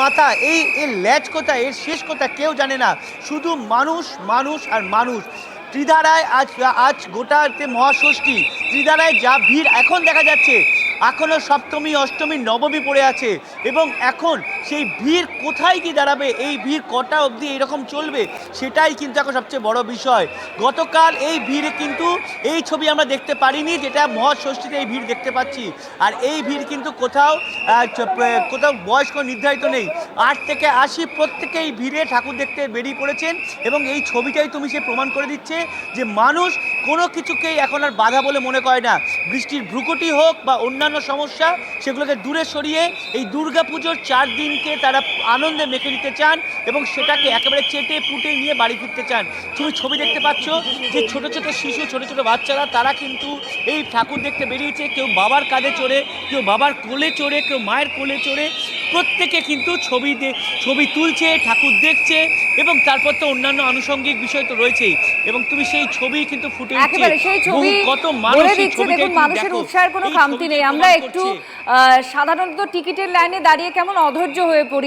মাথা এর ল্যাজ কোথায়, এর শেষ কোথায় কেউ জানে না। শুধু মানুষ মানুষ আর মানুষ। ত্রিধারায় আজ আজ গোটাতে মহাষষ্ঠী, ত্রিধারায় যা ভিড় এখন দেখা যাচ্ছে, এখনও সপ্তমী অষ্টমী নবমী পড়ে আছে এবং এখন সেই ভিড় কোথায় কি দাঁড়াবে, এই ভিড় কটা অবধি এইরকম চলবে, সেটাই কিন্তু এখন সবচেয়ে বড় বিষয়। গতকাল এই ভিড়ে কিন্তু এই ছবি আমরা দেখতে পারিনি, যেটা মহাষষ্ঠীতে এই ভিড় দেখতে পাচ্ছি। আর এই ভিড় কিন্তু কোথাও কোথাও বয়স কোনো নির্ধারিত নেই। 8 থেকে 80 প্রত্যেকেই ভিড়ে ঠাকুর দেখতে বেরিয়ে পড়েছেন এবং এই ছবিটাই তুমি সে প্রমাণ করে দিচ্ছে যে মানুষ কোনো কিছুকেই এখন আর বাধা বলে মনে করে না। বৃষ্টির ভ্রুকুটি হোক বা অন্যান্য সমস্যা, সেগুলোকে দূরে সরিয়ে এই দুর্গাপুজোর 4 দিনকে তারা আনন্দে মেখে নিতে চান এবং সেটাকে একেবারে চেটে পুটে নিয়ে বাড়ি ফিরতে চান। তুমি ছবি দেখতে পাচ্ছ যে ছোট ছোট শিশু, ছোট ছোট বাচ্চারা, তারা কিন্তু এই ঠাকুর দেখতে বেরিয়েছে। কেউ বাবার কাঁধে চড়ে, কেউ বাবার কোলে চড়ে, কেউ মায়ের কোলে চড়ে, প্রত্যেকে কিন্তু ছবি তুলছে, ঠাকুর দেখছে এবং তারপর তো অন্যান্য আনুষঙ্গিক বিষয় তো রয়েছেই। এবং তুমি সেই ছবি কিন্তু ফুটে উঠছে, একেবারে সেই ছবি কত মানুষ বলে এই দিচ্ছে। ছবিটাই দেখুন, তুমি মানুষের দেখো, উৎসাহের কোনো এই খামতি নেই। ছবিটাই আমরা প্রমাণ একটু করছে। সাধারণত টিকিটের লাইনে দাঁড়িয়ে কেমন অধৈর্য হয়ে পড়ি।